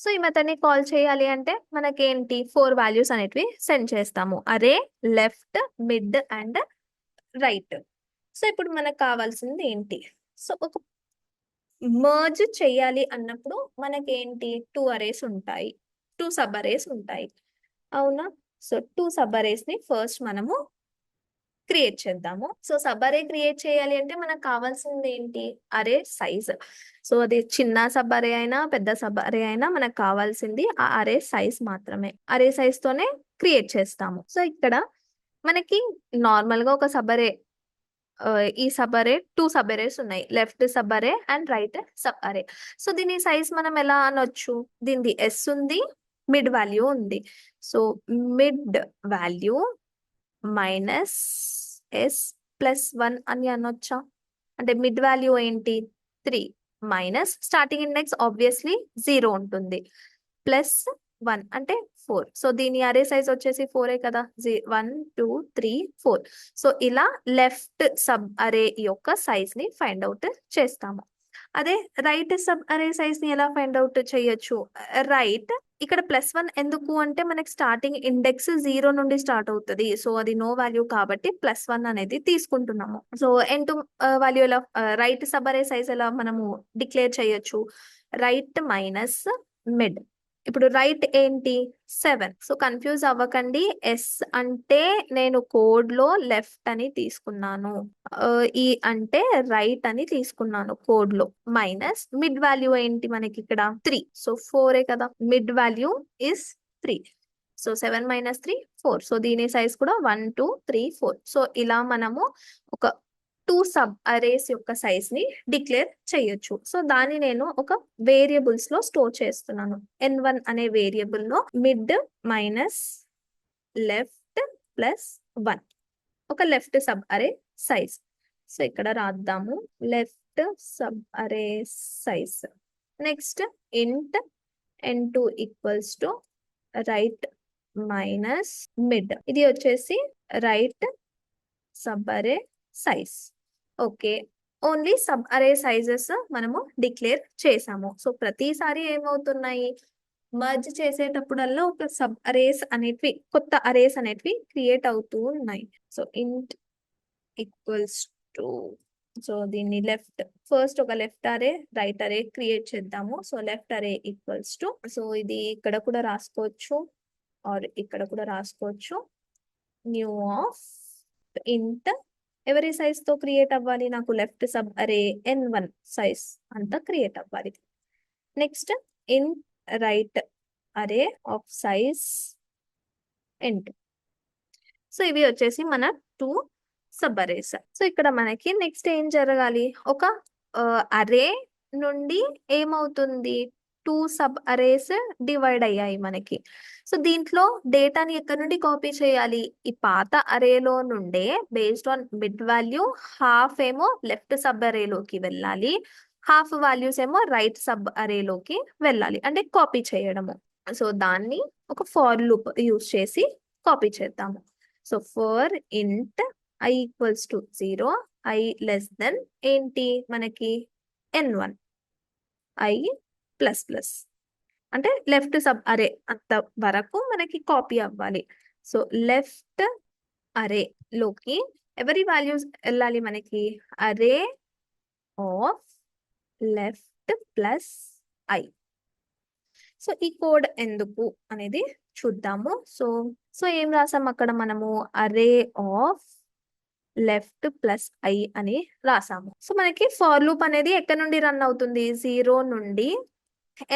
సో ఈ మెథడ్ ని కాల్ చేయాలి అంటే మనకేంటి 4 వాల్యూస్ అనేటివి సెండ్ చేస్తాము, అరే, left, mid and right. So ఇప్పుడు మనకు కావాల్సింది ఏంటి, సో ఒక మర్జ్ చేయాలి అన్నప్పుడు మనకేంటి 2 అరేస్ ఉంటాయి, 2 సబ్ అరేస్ ఉంటాయి, అవునా. సో 2 సబ్ అరేస్ ని ఫస్ట్ మనము క్రియేట్ చేద్దాము. సో సబ్ అరే క్రియేట్ చేయాలి అంటే మనకు కావాల్సింది ఏంటి, అరే సైజ్. సో అది చిన్న సబ్ అరే అయినా పెద్ద సబ్ అరే అయినా మనకు కావాల్సింది ఆ అరే సైజ్ మాత్రమే. అరే సైజ్ తోనే క్రియేట్ చేస్తాము. సో ఇక్కడ మనకి నార్మల్ గా ఒక సబ్ అరే, ఈ సబ్ అరే 2 సబ్ అరేస్ ఉన్నాయి, లెఫ్ట్ సబ్ అరే అండ్ రైట్ సబ్ అరే. సో దీని సైజ్ మనం ఎలా అనొచ్చు, దీనిది ఎస్ ఉంది, మిడ్ వాల్యూ ఉంది. So mid value minus S plus 1 అని అనొచ్చా, అంటే మిడ్ వాల్యూ ఏంటి 3 మైనస్ స్టార్టింగ్ ఇండెక్స్ ఆబ్వియస్లీ 0 ఉంటుంది, ప్లస్ 1 అంటే 4. సో దీని అరే సైజ్ వచ్చేసి 4 కదా, 1 2 3 4. సో ఇలా లెఫ్ట్ సబ్ అరే యొక్క సైజ్ ని ఫైండ్ అవుట్ చేస్తాము. అదే రైట్ సబ్ అరే సైజ్ ని ఎలా ఫైండ్ అవుట్ చేయొచ్చు, రైట్ ఇక్కడ +1 ఎందుకు అంటే మనకి స్టార్టింగ్ ఇండెక్స్ 0 నుండి స్టార్ట్ అవుతుంది. సో అది నో వాల్యూ కాబట్టి +1 అనేది తీసుకుంటున్నాము. సో n2 వాల్యూ ఎలా, రైట్ సబ్ అరే సైజ్ ఎలా మనము డిక్లేర్ చేయొచ్చు, రైట్ మైనస్ మిడ్. ఇప్పుడు రైట్ ఏంటి 7. సో కన్ఫ్యూజ్ అవ్వకండి, ఎస్ అంటే నేను కోడ్ లో లెఫ్ట్ అని తీసుకున్నాను, ఈ అంటే రైట్ అని తీసుకున్నాను కోడ్ లో, మైనస్ మిడ్ వాల్యూ ఏంటి మనకి ఇక్కడ 3. సో 4 కదా, mid value is 3. So 7 minus 3 4. So దీని సైజ్ కూడా 1 2 3 4. సో ఇలా మనము ఒక 2 సబ్ అరేస్ యొక్క సైజ్ ని డిక్లేర్ చేయొచ్చు. సో దాన్ని నేను ఒక వేరియబుల్స్ లో స్టోర్ చేస్తున్నాను. n1 అనే వేరియబుల్ లో మిడ్ మైనస్ లెఫ్ట్ ప్లస్ 1 ఒక లెఫ్ట్ సబ్ అరే సైజ్. సో ఇక్కడ రాద్దాము లెఫ్ట్ సబ్ అరే సైజ్. నెక్స్ట్ ఇంట్ n2 equals to right minus mid, ఇది వచ్చేసి రైట్ సబ్ అరే సైజ్. ఓకే, ఓన్లీ సబ్ అరే సైజెస్ మనము డిక్లేర్ చేసాము. సో ప్రతిసారి ఏమవుతున్నాయి, మర్జ్ చేసేటప్పుడల్లా ఒక సబ్ అరేస్ అనేటివి, కొత్త అరేస్ అనేటివి క్రియేట్ అవుతూ ఉన్నాయి. సో ఇంట్ ఈక్వల్స్ టు, సో దీన్ని లెఫ్ట్, ఫస్ట్ ఒక లెఫ్ట్ అరే రైట్ అరే క్రియేట్ చేద్దాము. సో లెఫ్ట్ అరే ఈక్వల్స్ టు, సో ఇది ఇక్కడ కూడా రాసుకోవచ్చు ఆర్ ఇక్కడ కూడా రాసుకోవచ్చు, న్యూ ఆఫ్ ఇంట్ ఎవరి సైజ్ తో క్రియేట్ అవ్వాలి, నాకు లెఫ్ట్ సబ్ అరే n1 సైజ్ అంతా క్రియేట్ అవ్వాలి. Next in right array of size n2. So ఇవి వచ్చేసి మన 2 సబ్ అరేస్. సో ఇక్కడ మనకి నెక్స్ట్ ఏం జరగాలి, ఒక అరే నుండి ఏమవుతుంది 2 సబ్ అరేస్ డివైడ్ అయ్యాయి మనకి. సో దీంట్లో డేటాని ఎక్కడి నుండి కాపీ చేయాలి, ఈ పాత అరేలో నుండే based on mid value half ఏమో లెఫ్ట్ సబ్ అరేలోకి వెళ్ళాలి, హాఫ్ వాల్యూస్ ఏమో రైట్ సబ్ అరేలోకి వెళ్ళాలి, అంటే కాపీ చేయడము. సో దాన్ని ఒక ఫార్ లూప్ యూస్ చేసి కాపీ చేద్దాము. సో ఫర్ ఇంట్ i equals to 0, i less than ఏంటి మనకి n1, i ప్లస్ ప్లస్ అంటే లెఫ్ట్ సబ్ అరే అంత వరకు మనకి కాపీ అవ్వాలి. సో లెఫ్ట్ అరే లోకి ఎవరి వాల్యూస్ వెళ్ళాలి మనకి? అరే of left plus I. So ఈ కోడ్ ఎందుకు అనేది చూద్దాము. సో సో ఏం రాసాం అక్కడ మనము? అరే ఆఫ్ లెఫ్ట్ ప్లస్ ఐ అని రాసాము. సో మనకి ఫార్ లూప్ అనేది ఎక్కడ నుండి రన్ అవుతుంది? 0 నుండి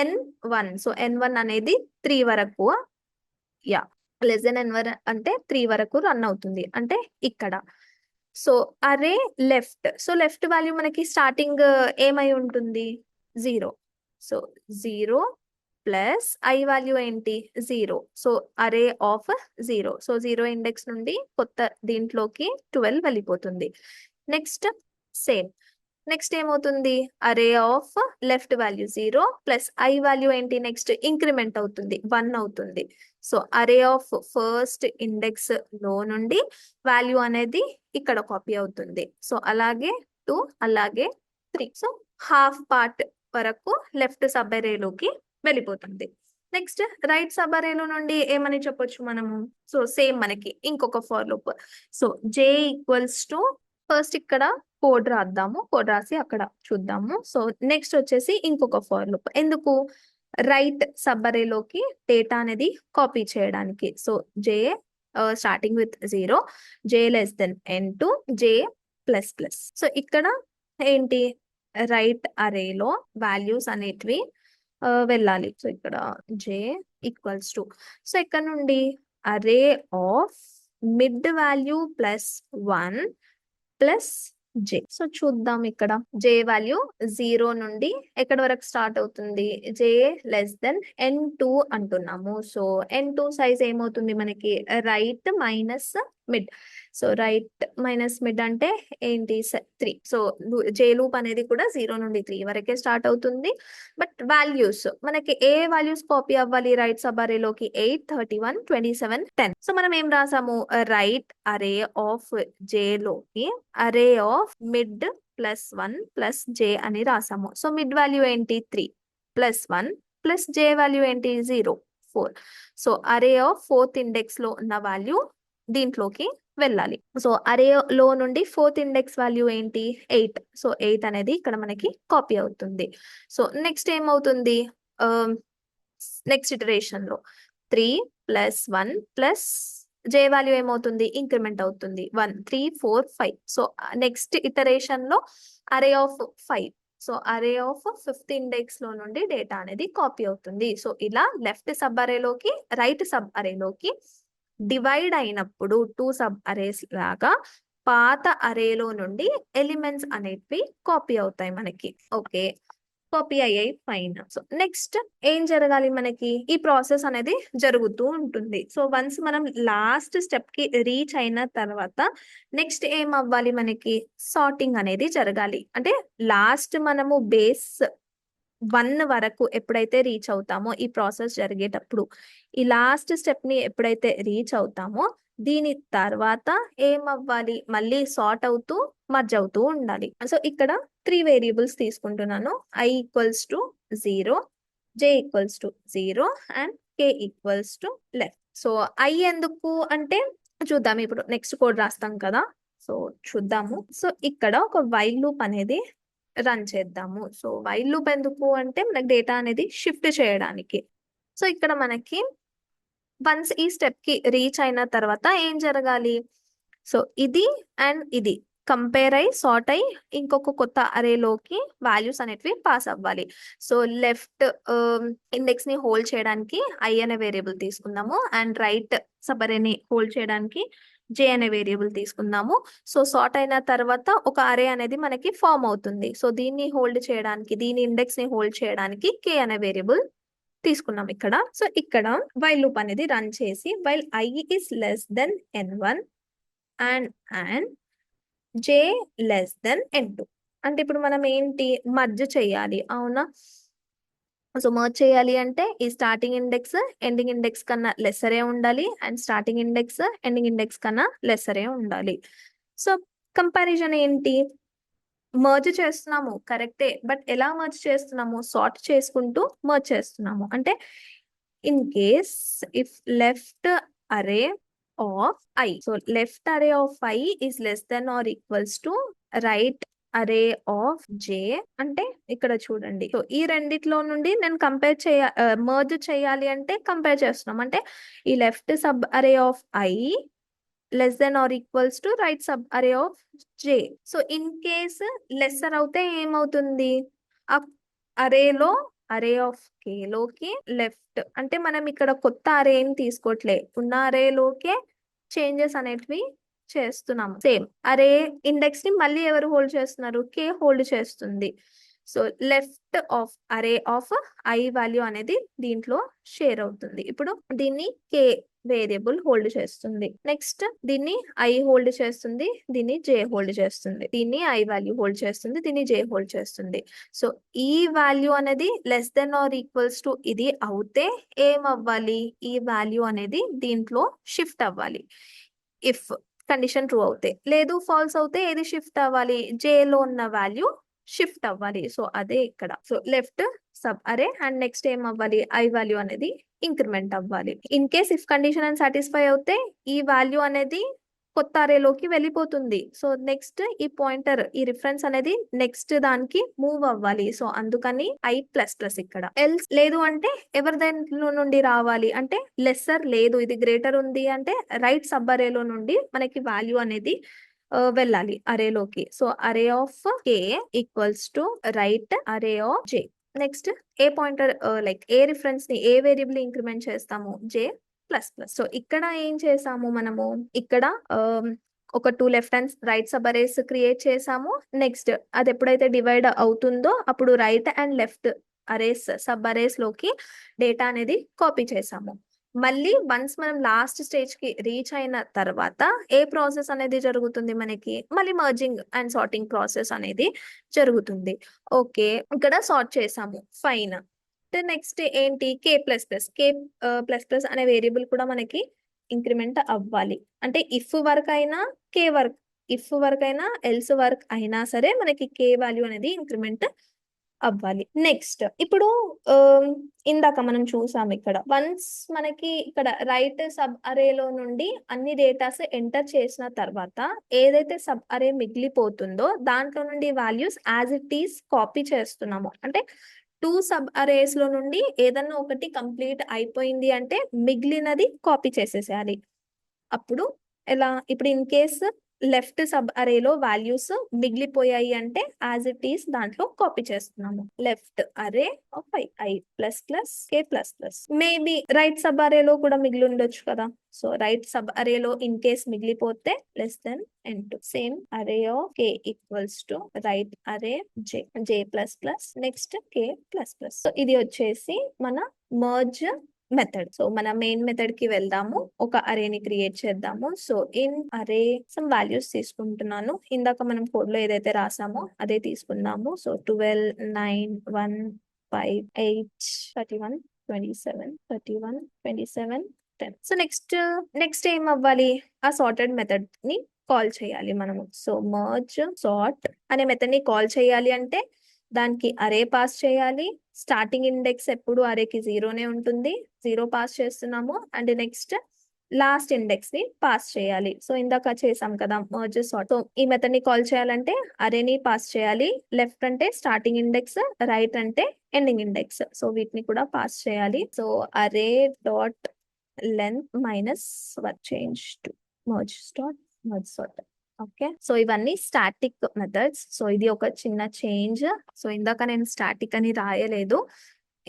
n1. సో n1 అనేది 3 వరకు, యా లెస్ దెన్ n1 అంటే 3 వరకు రన్ అవుతుంది, అంటే ఇక్కడ. సో అరే లెఫ్ట్, సో లెఫ్ట్ వాల్యూ మనకి స్టార్టింగ్ ఏమై ఉంటుంది? 0. సో 0 ప్లస్ ఐ వాల్యూ ఏంటి? 0. So array of 0. So 0 index నుండి కొత్త దీంట్లోకి 12 వెళ్ళిపోతుంది. Next same. నెక్స్ట్ ఏమవుతుంది? అరే of left value 0 plus I value ఏంటి? నెక్స్ట్ ఇంక్రిమెంట్ అవుతుంది, 1 అవుతుంది. So array of first index లో నుండి వాల్యూ అనేది ఇక్కడ కాపీ అవుతుంది. సో అలాగే 2, అలాగే 3. సో హాఫ్ పార్ట్ వరకు లెఫ్ట్ సబ్ అరేలోకి వెళ్ళిపోతుంది. నెక్స్ట్ రైట్ సబ్ అరేలో నుండి ఏమని చెప్పొచ్చు మనము? సో సేమ్ మనకి ఇంకొక for loop. So j equals to, first ఇక్కడ కోడ్ రాద్దాము, కోడ్ రాసి అక్కడ చూద్దాము. సో నెక్స్ట్ వచ్చేసి ఇంకొక ఫర్ లూప్. ఎందుకు? రైట్ సబ్ అరేలోకి డేటా అనేది కాపీ చేయడానికి. So j starting with 0, j less than n2, j plus plus. So ఇక్కడ ఏంటి? రైట్ అరేలో వాల్యూస్ అనేటివి వెళ్ళాలి. సో ఇక్కడ j ఈక్వల్స్ టు, సో ఇక్కడ నుండి అరే of mid value plus 1 plus j. So చూద్దాం, ఇక్కడ j వాల్యూ 0 నుండి ఎక్కడ వరకు స్టార్ట్ అవుతుంది? j లెస్ దెన్ n2 అంటున్నాము. సో n2 సైజ్ ఏమవుతుంది మనకి? Right minus mid. So right minus mid అంటే ఏంటి? 3. సో j లూప్ అనేది కూడా 0 నుండి 3 వరకే స్టార్ట్ అవుతుంది. బట్ వాల్యూస్ మనకి ఏ వాల్యూస్ కాపీ అవ్వాలి రైట్ సబ్ అరేలోకి? 8, 31, 27, 10. సో మనం ఏం రాసాము? రైట్ అరే ఆఫ్ j లోకి అరే of mid plus 1 plus j అని రాసాము. సో మిడ్ వాల్యూ ఏంటి? 3 ప్లస్ 1 ప్లస్ j వాల్యూ ఏంటి? 0, 4. So array of fourth index లో ఉన్న వాల్యూ దీంట్లోకి వెళ్ళాలి. సో అరే లో నుండి ఫోర్త్ ఇండెక్స్ వాల్యూ ఏంటి? 8. సో 8 అనేది ఇక్కడ మనకి కాపీ అవుతుంది. సో నెక్స్ట్ ఏమవుతుంది? నెక్స్ట్ ఇటరేషన్ లో 3 ప్లస్ 1 ప్లస్ j వాల్యూ ఏమవుతుంది? ఇంక్రిమెంట్ అవుతుంది, 1, 3, 4, 5. సో నెక్స్ట్ ఇటరేషన్ లో array of 5. So array of fifth index లో నుండి డేటా అనేది కాపీ అవుతుంది. సో ఇలా లెఫ్ట్ సబ్ అరేలోకి రైట్ సబ్ అరేలోకి డివైడ్ అయినప్పుడు 2 సబ్ అరేస్ లాగా పాత అరేలో నుండి ఎలిమెంట్స్ అనేవి కాపీ అవుతాయి మనకి. ఓకే, కాపీ అయ్యాయి, ఫైన్. సో నెక్స్ట్ ఏం జరగాలి మనకి? ఈ ప్రాసెస్ అనేది జరుగుతూ ఉంటుంది. సో వన్స్ మనం లాస్ట్ స్టెప్ కి రీచ్ అయిన తర్వాత నెక్స్ట్ ఏం అవ్వాలి మనకి? సార్టింగ్ అనేది జరగాలి. అంటే లాస్ట్ మనము బేస్ 1 వరకు ఎప్పుడైతే రీచ్ అవుతామో ఈ ప్రాసెస్ జరిగేటప్పుడు, ఈ లాస్ట్ స్టెప్ ని ఎప్పుడైతే రీచ్ అవుతామో దీని తర్వాత ఏం అవ్వాలి? మళ్ళీ సార్ట్ అవుతూ మర్జ్ అవుతూ ఉండాలి. సో ఇక్కడ 3 వేరియబుల్స్ తీసుకుంటున్నాను. i equals to 0, j equals to 0 and k equals to left. So i ఎందుకు అంటే చూద్దాం, ఇప్పుడు నెక్స్ట్ కోడ్ రాస్తాం కదా. సో చూద్దాము. సో ఇక్కడ ఒక వైల్ లూప్ అనేది రన్ చేద్దాము. సో వైల్ లూప్ ఎందుకు అంటే మనకి డేటా అనేది షిఫ్ట్ చేయడానికి. సో ఇక్కడ మనకి వన్స్ ఈ స్టెప్ కి రీచ్ అయిన తర్వాత ఏం జరగాలి? సో ఇది అండ్ ఇది కంపేర్ అయి సార్ట్ అయి ఇంకొక కొత్త అరేలోకి వాల్యూస్ అనేటివి పాస్ అవ్వాలి. సో లెఫ్ట్ ఇండెక్స్ ని హోల్డ్ చేయడానికి i అనే వేరియబుల్ తీసుకుందాము అండ్ రైట్ సబ్ అరేని హోల్డ్ చేయడానికి j అనే వేరియబుల్ తీసుకుందాము. సో సార్ట్ అయిన తర్వాత ఒక అరే అనేది మనకి ఫామ్ అవుతుంది. సో దీన్ని హోల్డ్ చేయడానికి, దీని ఇండెక్స్ ని హోల్డ్ చేయడానికి k అనే వేరియబుల్ తీసుకున్నాం ఇక్కడ. సో ఇక్కడ వైల్ లూప్ అనేది రన్ చేసి while i is less than n1 and j less than n2. అంటే ఇప్పుడు మనం ఏంటి? మర్జ్ చేయాలి, అవునా? సో మర్జ్ చేయాలి అంటే ఈ స్టార్టింగ్ ఇండెక్స్ ఎండింగ్ ఇండెక్స్ కన్నా లెస్సరే ఉండాలి and starting index ending index కన్నా లెస్సరే ఉండాలి. సో కంపారిజన్ ఏంటి? మర్జ్ చేస్తున్నాము కరెక్టే, బట్ ఎలా మర్జ్ చేస్తున్నాము? సార్ట్ చేసుకుంటూ మర్జ్ చేస్తున్నాము. అంటే in case if left array of i, so left array of i is less than or equals to right array of j. అంటే ఇక్కడ చూడండి, సో ఈ రెండిట్లో నుండి నేను మర్జ్ చేయాలి అంటే కంపేర్ చేస్తున్నాం. అంటే ఈ left subarray of I less than or equals to right subarray of J. So in case lesser అవుతే ఏమవుతుంది? ఆ అరేలో అరే ఆఫ్ కే లోకి లెఫ్ట్, అంటే మనం ఇక్కడ కొత్త అరే ఏం తీసుకోవట్లే, ఉన్న అరేలోకే చేంజెస్ అనేటివి చేస్తున్నాము. సేమ్ అరే ఇండెక్స్ ని మళ్ళీ ఎవరు హోల్డ్ చేస్తున్నారు? కే హోల్డ్ చేస్తుంది. సో లెఫ్ట్ ఆఫ్ అరే ఆఫ్ ఐ వాల్యూ అనేది దీంట్లో షేర్ అవుతుంది. ఇప్పుడు దీన్ని కే వేరియబుల్ హోల్డ్ చేస్తుంది. నెక్స్ట్ దీన్ని ఐ హోల్డ్ చేస్తుంది, దీన్ని జే హోల్డ్ చేస్తుంది, దీన్ని ఐ వాల్యూ హోల్డ్ చేస్తుంది, దీన్ని జే హోల్డ్ చేస్తుంది. సో ఈ వాల్యూ అనేది less than or equals to ఇది అవుతే ఏమవ్వాలి? ఈ వాల్యూ అనేది దీంట్లో షిఫ్ట్ అవ్వాలి. ఇఫ్ కండిషన్ ట్రూ అవుతే, లేదు ఫాల్స్ అవుతే ఏది షిఫ్ట్ అవ్వాలి? జే లో ఉన్న వాల్యూ షిఫ్ట్ అవ్వాలి. సో అదే ఇక్కడ. సో లెఫ్ట్ సబ్ అరే అండ్ నెక్స్ట్ ఏం అవ్వాలి? ఐ వాల్యూ అనేది ఇంక్రిమెంట్ అవ్వాలి. ఇన్ కేస్ ఇఫ్ కండిషన్ అని సాటిస్ఫై అవుతే ఈ వాల్యూ అనేది కొత్త అరేలోకి వెళ్ళిపోతుంది. సో నెక్స్ట్ ఈ పాయింటర్, ఈ రిఫరెన్స్ అనేది నెక్స్ట్ దానికి మూవ్ అవ్వాలి. సో అందుకని ఐ ప్లస్ ప్లస్ ఇక్కడ. ఎల్స్ లేదు అంటే ఎవరి దాంట్లో నుండి రావాలి అంటే లెస్సర్ లేదు, ఇది గ్రేటర్ ఉంది అంటే రైట్ సబ్ అరేలో నుండి మనకి వాల్యూ అనేది వెళ్ళాలి అరేలోకి. So array of k equals to right array of j. Next a pointer like a reference ని ఏ వేరియబుల్ ఇంక్రిమెంట్ చేస్తాము? జే ప్లస్ ప్లస్. సో ఇక్కడ ఏం చేసాము మనము? ఇక్కడ ఒక 2 left and right sub arrays create చేసాము. నెక్స్ట్ అది ఎప్పుడైతే డివైడ్ అవుతుందో అప్పుడు right and left arrays sub arrays లోకి డేటా అనేది కాపీ చేసాము. మళ్ళీ వన్స్ మనం లాస్ట్ స్టేజ్ కి రీచ్ అయిన తర్వాత ఏ ప్రాసెస్ అనేది జరుగుతుంది మనకి? మళ్ళీ మర్జింగ్ అండ్ సార్టింగ్ ప్రాసెస్ అనేది జరుగుతుంది. ఓకే, ఇక్కడ సార్ట్ చేసాము, ఫైన్. నెక్స్ట్ ఏంటి? కే plus plus. K plus plus అనే వేరియబుల్ కూడా మనకి ఇంక్రిమెంట్ అవ్వాలి. అంటే ఇఫ్ వర్క్ అయినా కే వర్క్, ఇఫ్ వర్క్ అయినా ఎల్స్ వర్క్ అయినా సరే మనకి కే వాల్యూ అనేది ఇంక్రిమెంట్ అవ్వాలి. నెక్స్ట్ ఇప్పుడు ఇందాక మనం చూసాం ఇక్కడ వన్స్ మనకి ఇక్కడ రైట్ సబ్ అరేలో నుండి అన్ని డేటాస్ ఎంటర్ చేసిన తర్వాత ఏదైతే సబ్ అరే మిగిలిపోతుందో దాంట్లో నుండి values as it is copy చేస్తున్నాము. అంటే 2 సబ్ అరేస్ లో నుండి ఏదన్నా ఒకటి కంప్లీట్ అయిపోయింది అంటే మిగిలినది కాపీ చేసేసేయాలి. అప్పుడు ఎలా? ఇప్పుడు ఇన్ కేస్ లెఫ్ట్ సబ్ అరేలో వాల్యూస్ మిగిలిపోయాయి అంటే యాజ్ ఇట్ ఈస్ దాంట్లో కాపీ చేస్తున్నాము. Left array of i plus plus k plus plus. Maybe right sub అరేలో కూడా మిగిలి ఉండొచ్చు కదా. సో రైట్ సబ్ అరేలో ఇన్ కేస్ మిగిలిపోతే less than n2. Same array of k equals to right array j plus plus next k plus plus. So ఇది వచ్చేసి మన మర్జ్ మెథడ్. సో మన మెయిన్ మెథడ్ కి వెళ్దాము. ఒక అరేని క్రియేట్ చేద్దాము. సో ఇన్ అరే సమ్ వాల్యూస్ తీసుకుంటున్నాను. ఇందాక మనం కోడ్ లో ఏదైతే రాసామో అదే తీసుకుందాము. సో 12 9 1 5 8 31 27 31 27 10. సో నెక్స్ట్ ఏం అవ్వాలి? ఆ సార్టెడ్ మెథడ్ ని కాల్ చేయాలి మనము. సో మర్జ్ సార్ట్ అనే మెథడ్ ని కాల్ చేయాలి అంటే దానికి అరే పాస్ చేయాలి. స్టార్టింగ్ ఇండెక్స్ ఎప్పుడు అరేకి 0నే ఉంటుంది, 0 పాస్ చేస్తున్నాము. అండ్ నెక్స్ట్ లాస్ట్ ఇండెక్స్ ని పాస్ చేయాలి. సో ఇందాక చేసాం కదా మర్జ్ సార్ట్. సో ఈ మెథడ్ ని కాల్ చేయాలంటే అరేని పాస్ చేయాలి. లెఫ్ట్ అంటే స్టార్టింగ్ ఇండెక్స్, రైట్ అంటే ఎండింగ్ ఇండెక్స్. సో వీటిని కూడా పాస్ చేయాలి. సో అరే dot length minus change to merge sort. Okay, so ఇవన్నీ స్టాటిక్ మెథడ్స్. సో ఇది ఒక చిన్న చేంజ్. సో ఇందాక నేను స్టాటిక్ అని రాయలేదు.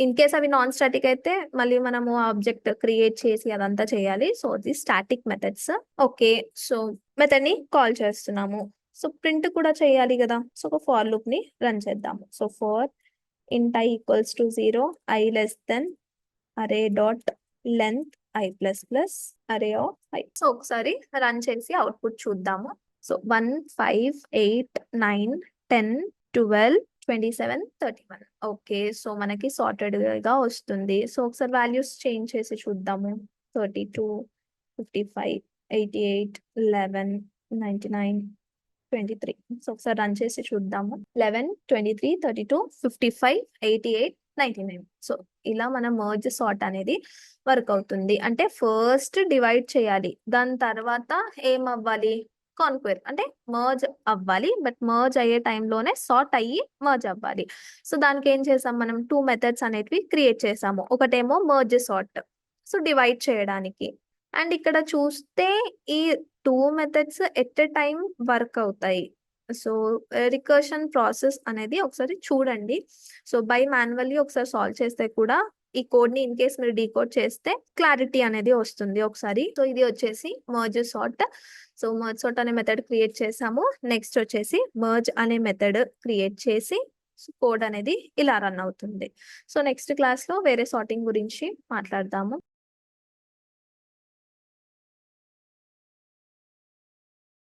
ఇన్ కేస్ అవి నాన్ స్టాటిక్ అయితే మళ్ళీ మనము ఆబ్జెక్ట్ క్రియేట్ చేసి అదంతా చేయాలి. సో ఇది static methods. Okay, so method ని కాల్ చేస్తున్నాము. సో ప్రింట్ కూడా చేయాలి కదా. సో ఒక ఫార్ లూప్ ని రన్ చేద్దాము. సో ఫార్ ఇంట్ i equals to 0 i less than అరే dot length i plus plus అరే ఆఫ్ i. సో ఒకసారి రన్ చేసి అవుట్పుట్ చూద్దాము. సో 1 5 8 9 10 12 27 31. ఓకే, సో మనకి సార్టెడ్ గా వస్తుంది. సో ఒకసారి వాల్యూస్ చేంజ్ చేసి చూద్దాము. 32 55 88 11 99 23. సో ఒకసారి రన్ చేసి చూద్దాము. 11, 23, 32, 55, 88, 99. సో ఇలా మన మర్జ్ సార్ట్ అనేది వర్క్ అవుతుంది. అంటే ఫస్ట్ డివైడ్ చేయాలి, దాని తర్వాత ఏం అవ్వాలి, కాన్క్వేర్ అంటే మర్జ్ అవ్వాలి. బట్ మర్జ్ అయ్యే టైంలోనే సార్ట్ అయ్యి మర్జ్ అవ్వాలి. సో దానికి ఏం చేసాం, మనం 2 మెథడ్స్ అనేటివి క్రియేట్ చేసాము. ఒకటేమో మర్జ్ సార్ట్, సో డివైడ్ చేయడానికి. అండ్ ఇక్కడ చూస్తే ఈ 2 methods at a time work అవుతాయి. సో రికర్షన్ ప్రాసెస్ అనేది ఒకసారి చూడండి. సో బై మాన్యువల్లీ ఒకసారి సాల్వ్ చేస్తే కూడా ఈ కోడ్ ని ఇన్ కేస్ మీరు డీకోడ్ చేస్తే క్లారిటీ అనేది వస్తుంది ఒకసారి. సో ఇది వచ్చేసి merge sort. So merge sort అనే మెథడ్ క్రియేట్ చేసాము. నెక్స్ట్ వచ్చేసి మర్జ్ అనే మెథడ్ క్రియేట్ చేసి కోడ్ అనేది ఇలా రన్ అవుతుంది. సో నెక్స్ట్ క్లాస్ లో వేరే సార్టింగ్ గురించి మాట్లాడదాము.